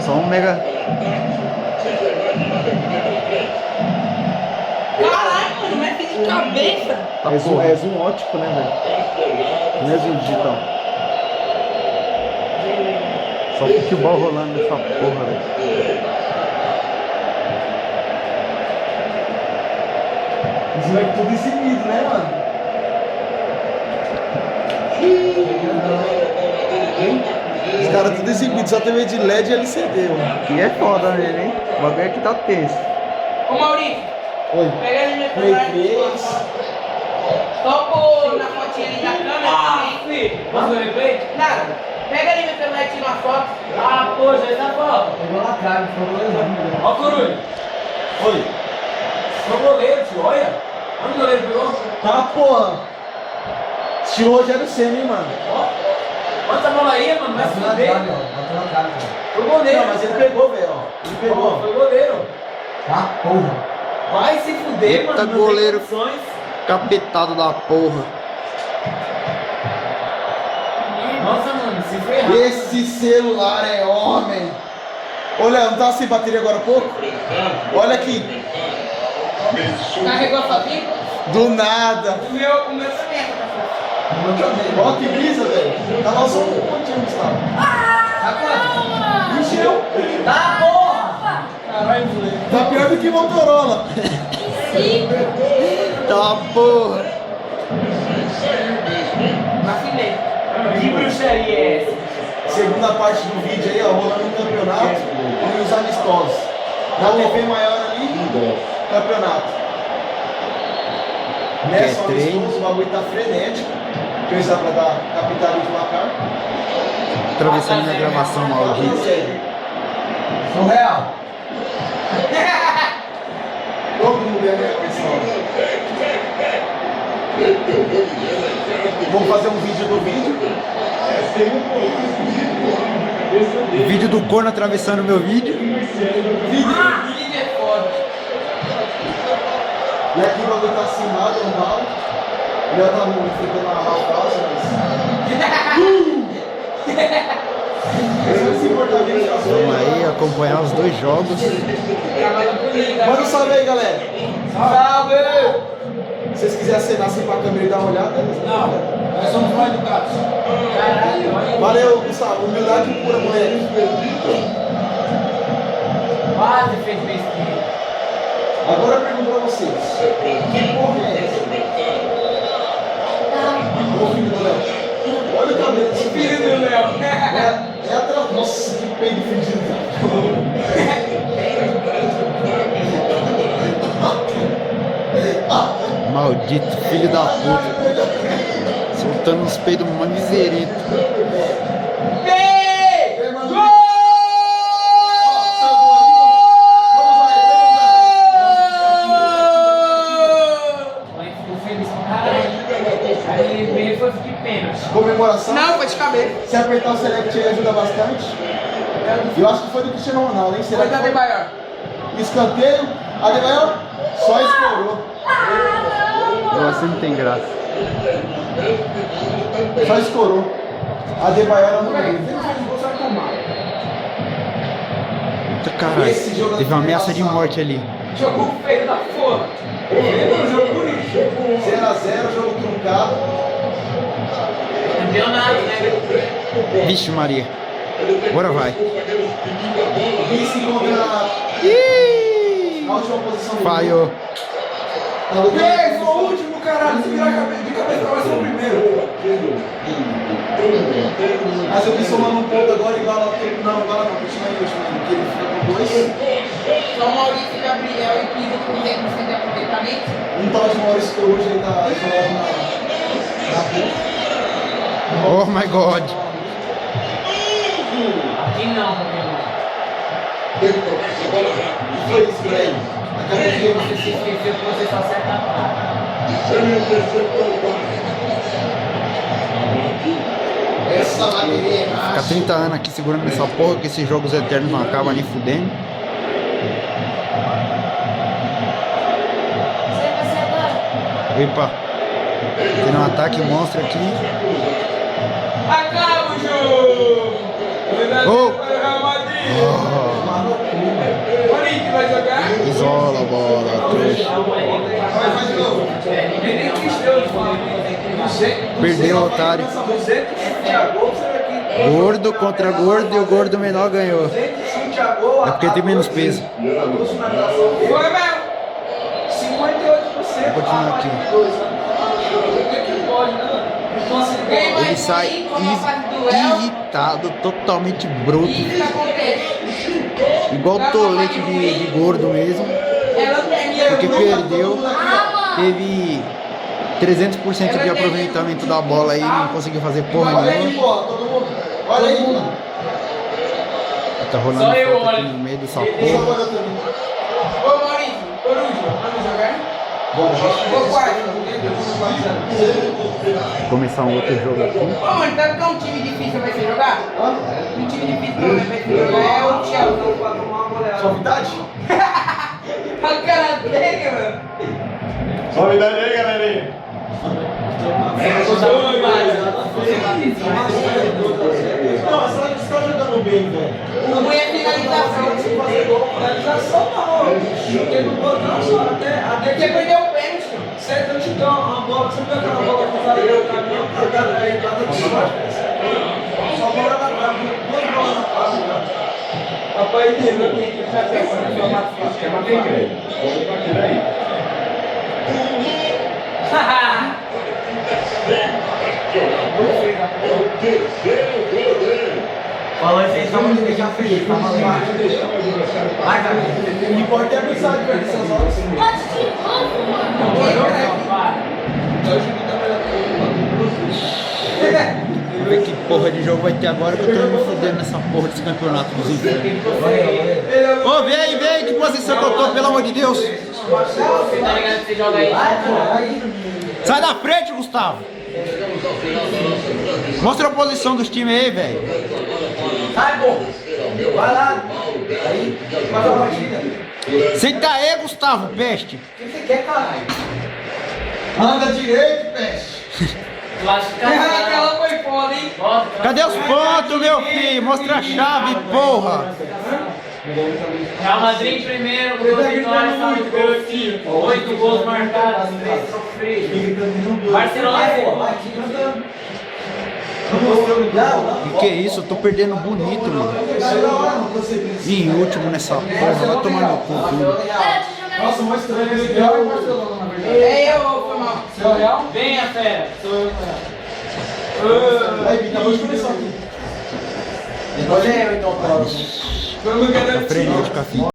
Só um mega. Caralho, mano, mas que de cabeça. Tá É zoom ótico, né, velho? Não é zoom digital. Só futebol rolando nessa porra, velho. Isso vai tudo exibido, né, mano? Os caras tudo exibido, só TV de LED e LCD, mano. Que é foda nele, hein? O bagulho aqui tá tenso. Ô Maurício, Oi. pega ali meu Play celular. 3. Toco na fotinha ali da câmera. Filho, posso ver o replay? Nada. Pega ali meu celular e tira uma foto. Ah, pô, já está foto. Pegou na cara, por favor. Ó, Coruja. Oi. Sou goleiro, tio, olha. Onde o goleiro pegou? Tá, porra. Tirou o Rogério Senna, hein, mano. Ó. Olha essa bola aí, mano. Vai se fuder. Bateu na cara, Foi goleiro. Não, mas ele pegou, velho, ó. Ele pegou. Foi goleiro. Tá, porra. Vai se fuder, Eita, mano. Não tem goleiro. condições. Capetado da porra. Nossa, mano, se ferrar. Esse celular é homem. Ô, Léo, não tava sem bateria agora há pouco? Olha aqui. Carregou a fotinha? Do nada. O meu também tá foto. Ó, que brisa, velho. Tá lá só um pontinho, Gustavo. Tá quanto? Encheu. Tá, porra! Caralho, tá pior do que Motorola. Tá porra. Vacilei. Que bruxaria é essa? Segunda parte do vídeo aí, ó, rolando um campeonato e os amistosos. Na TV maior ali, campeonato. Nessa Que é três. amistoso, o bagulho tá frenético. Que eu usar pra dar capital de placar. Atravessando minha gravação maldita. Surreal. Todo mundo é a minha pessoa. Vamos fazer um vídeo do vídeo. Vídeo do corno atravessando meu vídeo. Vídeo é foda. E aqui o bagulho tá acimado, no mal. Ele já tá ficando na calça, mas. Esse vai se importar bem com as Vamos aí acompanhar os dois jogos. Trabalha comigo. Manda um salve aí, galera. Salve! Se vocês quiserem acenar assim pra câmera e dar uma olhada. Não, nós somos mal educados. Caralho, olha. Valeu, Gustavo. Humildade pura, moleque. Quase fez besteira. Agora eu pergunto pra vocês. Que porra é essa? Ô, filho do Léo. Olha o cabelo desse Filho do Léo. É atrás. Nossa, que peito fedido. Maldito filho da puta. Soltando uns peidos manzerito. Vem! Gol! Mas ficou feliz pra caralho. Aí ele veio e foi de pênalti. Comemoração. Não, foi de cabelo. Se apertar o select aí ajuda bastante. Eu acho que foi do Cristiano Ronaldo, hein? Será Foi que da foi? Adebayor. Escanteio. Adebayor só escorou. Eu assim não tem graça. Só escorou. Adebayor não veio. Puta caralho. Teve uma ameaça de morte ali. Jogou feio da porra. Jogo bonito. 0x0, jogo truncado. Campeonato, né? Vixe Maria. Agora vai. Vice contra Ih! a última posição do Falhou. Ei, sou o último, caralho. Se virar de cabeça, vai ser o primeiro. Mas eu vi somando um ponto agora igual a não, agora não, continua em último, porque ele fica com 2. Só Maurício, Gabriel e Pisa com 100% de aproveitamento. Um tal de Maurício que hoje ele tá isolado na Oh my god. Aqui não, Pokémon. Foi isso, velho. Acabou de Você se esqueceu que você só acerta a cara. essa bateria é Ficar 30 anos aqui segurando essa porra que esses jogos eternos não acabam nem fudendo. Epa. Tem um ataque monstro aqui. Acaba o jogo! Perdeu, otário. Gordo contra gordo e o gordo menor ganhou. É porque tem menos peso. Foi, meu. 58%. Vou continuar aqui. Ele sai irritado, totalmente bruto. Isso que acontece. Igual tolete de gordo mesmo. Porque perdeu. Teve 300% de aproveitamento da bola aí, não conseguiu fazer porra nenhuma. Olha aí. Tá rolando Só eu falta aqui olho. no meio dessa Ô porra. Maurício, Coruja, vamos jogar? Vou quarto. Vou começar um outro jogo aqui. Ô mano, sabe que é um time difícil vai ser jogar? Um time difícil pra vai ser jogar é o Chelsea. Suavidade? A cara dele, mano. Suavidade aí, galerinha. Não, você tá jogando bem, velho. O ruim é finalização. Finalização não. Porque não pode não só. Até Porque perdeu o pênalti. certo, eu te dou uma bola. Você viu aquela bola que eu falei? O caminhão tá dando aí, tá dando sorte. Só bola na trave. Duas bolas na trave, cara. Rapaz, ele não tem que fazer essa informação. Fala aí, só pra deixar feliz, tá maluco? Vai, cara. O importante é pensar de perder seus olhos. Vamos ver que porra de jogo vai ter agora que eu tô me fudendo nessa porra desse campeonato dos infernos. Ô, vem aí, que posição que eu tô, pelo amor de Deus. Tá ligado que você joga aí? Sai da frente, Gustavo. Mostra a posição dos times aí, velho. Sai, pô. Vai lá. Aí, faz a partida. Senta aí, Gustavo, peste. O que você quer, caralho? Anda direito, peste. Aquela foi foda, hein? Cadê os pontos, meu filho? Mostra a chave, porra. Real Madrid em primeiro, gol de vitória, saldo de gols, 8 gols marcados, 3 sofridos. Barcelona, Que é isso? Eu tô perdendo bonito, mano. E em último nessa porra, vai tomar no cu tudo. Nossa, mais estranho esse Real e Barcelona, na verdade. É eu, foi mal. Seu Real? venha, fera. Aí, Bita, vamos começar aqui. Olha eu, então, próximo. Tá frenético a fita.